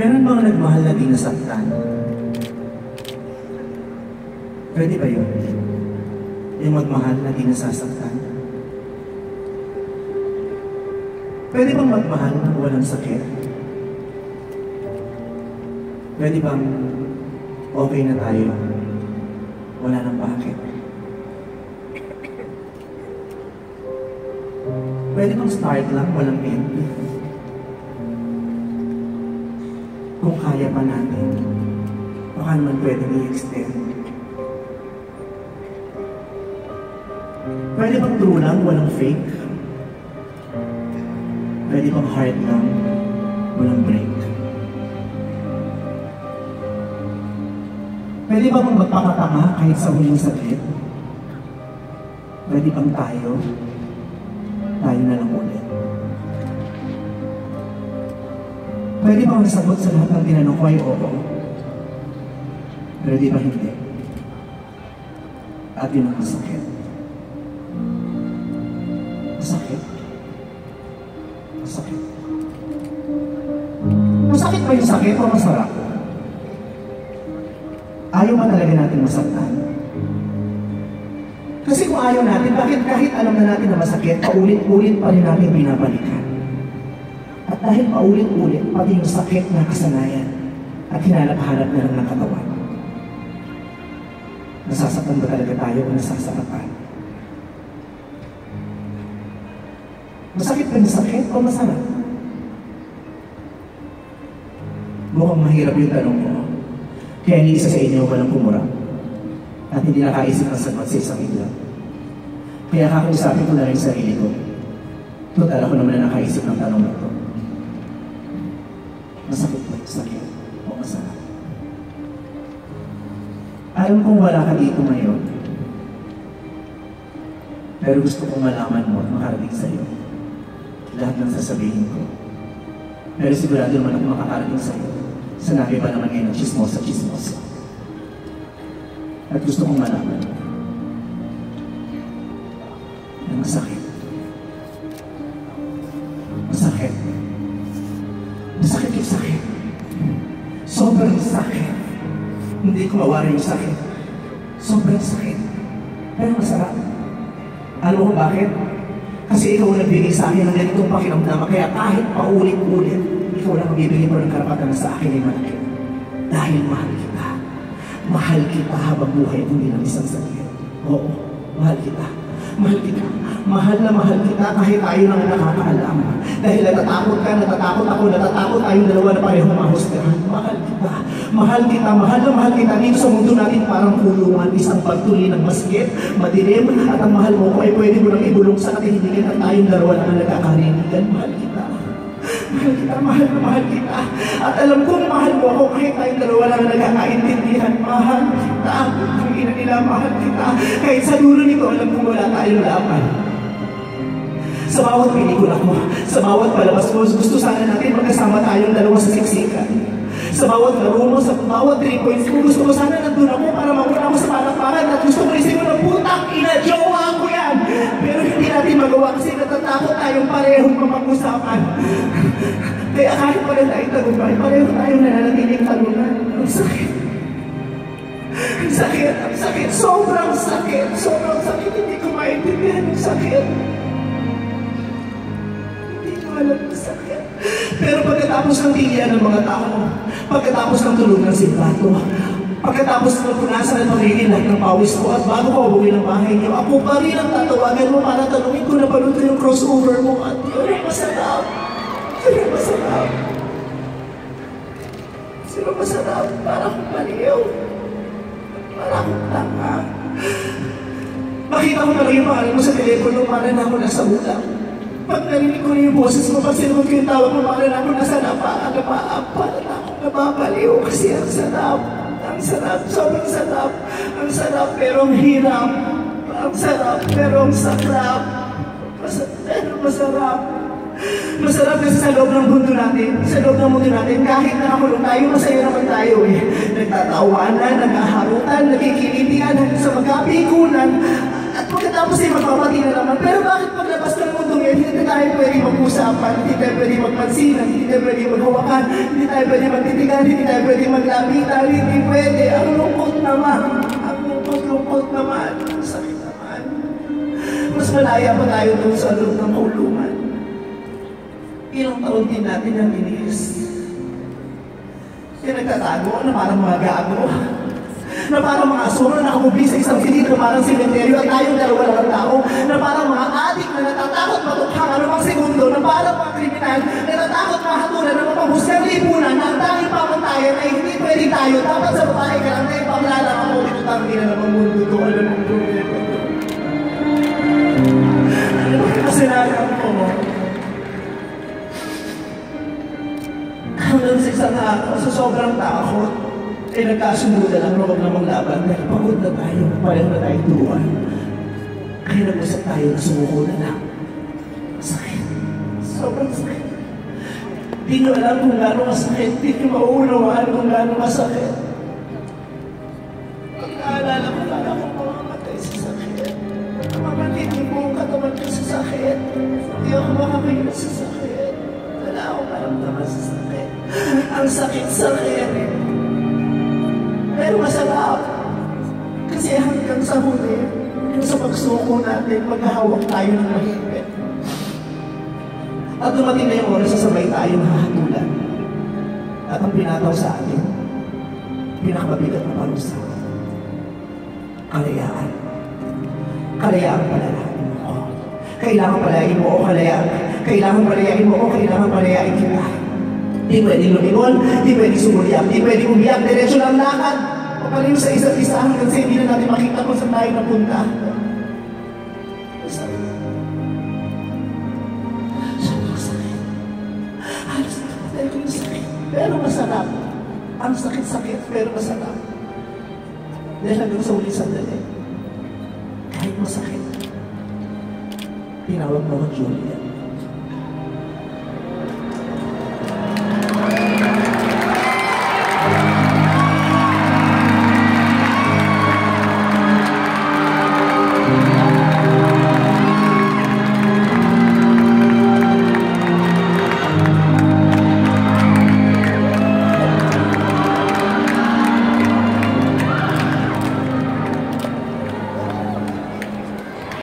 Meron bang nagmahal na di nasaktan? Pwede ba yun? Yung magmahal na di nasasaktan? Pwede bang magmahal na walang sakit? Pwede bang okay na tayo? Wala nang bakit? Pwede bang start lang, walang end? Kung kaya pa natin, baka naman pwede i-extend. Pwede bang true lang, walang fake? Pwede bang heart lang, walang break? Pwede bang magpakatanga kahit sa huling sakit? Pwede bang tayo na lang ulit? Pwede bang nasagot sa lahat ng tinanong ko ay oo? Pero di ba hindi? At yun ang masakit. Masakit. Masakit. Masakit ba yung sakit o masarap? Ayaw ba talaga natin masaktan? Kasi kung ayaw natin, bakit kahit alam na natin na masakit, paulit-ulit pa rin natin binabalikan? At dahil paulit-ulit, pati yung sakit na kasanayan at hinalap-halap na lang ng katawan. Nasasaktan ba talaga tayo o nasasaktan? Masakit ba yung sakit o masarap? Mukhang mahirap yung tanong ko. Kaya hindi isa sa inyo walang kumura at hindi nakaisip ng sagot sa isang idla. Kaya kakausapin ko na rin sarili ko. Total ako naman na nakaisip ng tanong na ito. Masakit ba yung sakit o masarap? Alam kong wala ka dito ngayon. Pero gusto kong malaman mo at makarating sa'yo lahat ng sasabihin ko. Pero sigurado naman ako makakarating sa'yo. Sanabi pa naman ngayon ng chismosa. At gusto kong malaman na masakit. Masakit. Masakit yung sakit. Sobrang sakit. Hindi ko mawari yung sakit. Sobrang sakit. Pero masarap. Alam mo kung bakit? Kasi ikaw ang nagbigay sa akin ng ganitong pakiramdam. Kaya kahit paulit-ulit, ikaw lang magbibigay mo ng karapatan na sa akin ay malaki. Dahil mahal kita. Mahal kita habang buhay at hindi lang isang sakit. Oo, mahal kita. Mahal kita. Mahal na mahal kita kahit tayo lang nakakaalam. Dahil natatakot ka, natatakot ako, natatakot tayong dalawa na parehong mahusgahan. Mahal kita. Mahal kita. Mahal na mahal kita. Dito sa mundo natin parang kulungan, isang pagtuli ng maskit, madilim, at ang mahal mo ko ay pwede mo nang ibulong sa katihindigan at tayong dalawa na nagkakarinigan. Mahal kita. Mahal kita, mahal na mahal kita. At alam kong mahal mo ako kahit tayong dalawa lang nagkakaintindihan. Mahal kita. Ang ina nila, mahal kita. Kahit sa dulo nito, alam kong wala tayong laban. Sa bawat pelikula ko, sa bawat palabas mo, gusto sana natin magkasama tayong dalawa sa siksikan. Sa bawat laro mo, sa bawat 3 points mo, gusto ko sana nandun ako para mawala ako sa palakpakan at gusto ko isip mo ng putang ina, jowa ko yan! Pero hindi natin magawa kasi natatakot tayong parehong mapag-usapan. Kaya kahit pala tayong tagumpay, pareho tayong nananatiling talunan. Ang sakit. Ang sakit, ang sakit. Sobrang sakit. Sobrang sakit. Hindi ko maintindihan yung sakit. Hindi ko alam yung sakit. Pero pagkatapos ng tilian ng mga tao, pagkatapos ng tulog ng simbato, pagkatapos ng punasan at pagiging lahat ng pawis ko, at bago ko uwi ng bahay niyo, ako pa rin ang tatawagan mo para tanungin ko na panood ko yung crossover mo at yun ay masarap. Yun ay masarap. Sino masarap? Para akong maliw. Para akong tanga. Makita ko na lang yung pangalan mo sa telepono para na ako nasa utak. Pag narinig ko na yung boses mo, pag sinunod ko yung tawag mo, para na ako nasa napaan, para na akong nababaliw kasi ang sarap. Ang sarap, sobrang sarap. Ang sarap pero ang hirap. Ang sarap pero ang sarap. Pero masarap. Masarap kasi sa loob ng mundo natin. Sa loob ng mundo natin, kahit nakakulong tayo, masaya naman tayo eh. Nagtatawanan, naghaharutan, nagkikilitian, hanggang sa magkapikunan. At pagkatapos ay magpapati na naman. Pero bakit paglabas ng mundo ngayon, tayo pwede mag-usapan, hindi tayo pwede magpansinan, hindi tayo pwede maghawakan, hindi tayo pwede magtitigan, hindi tayo pwede maglapitan, hindi pwede. Ang lungkot naman. Ang lungkot naman. Sakit naman. Mas malaya pa tayo doon sa loob ng kulungan. Ilang taon din natin ang iniis. Yung nagtatago na parang mga gago. Na parang mga asuro na nakakubli sa isang silid na parang simenteryo at tayong dalawa lang ang tao. Na parang mga adik na natatakot matukhang anumang segundo. Na parang mga kriminal na natatakot mahatulan ng mapanghusgang lipunan na ang tanging pamantayan ay hindi pwede tayo. Dapat sa babae ka lang na ipanglalang ako. Ito tangin na naman mundo to. Alam mo problema to. Ano ba kasalanan ko mo? Hanggang sa isang araw, sa sobrang takot, ay nagkasunod lang loob na maglaban dahil pagod na tayo, pareho na tayo turuan. Kaya nag-usap tayo na sumuko na lang. Sakit. Sobrang sakit. Di nyo alam kung gano'ng masakit. Di nyo mauunawaan kung gano'ng masakit. Pag naalala ko, para akong mamamatay sa sakit. Mamamatay yung buong katawan ko sa sakit. Hindi ako makakayo sa sakit. Wala akong maramdaman sa sakit. Ang sakit-sakit. Pero masarap. Kasi hanggang sa huli, yung sa pagsuko natin, maghahawak tayo ng mahigpit. At dumating na yung oras sa sabay tayo nakahatulan. At ang pinataw sa atin, pinakamabigat na parusa. Kalayaan. Kalayaan palalahanin mo ako. Kailangan palayain mo o kalayaan. Kailangan palayain mo o kailangan palayain kita. Di pwede lumingon, di pwede sumulyak, di pwede umiyak, diretso lang lakad. Papaliw sa isa't isa hanggang sa hindi na natin makita kung saan tayo napunta. Sobrang sakit. Halos nakapatay ko yung sakit. Pero masarap. Ang sakit-sakit, pero masarap. Dahil hanggang sa ulit sandali, kahit masakit, tinawag mo ko Juliet.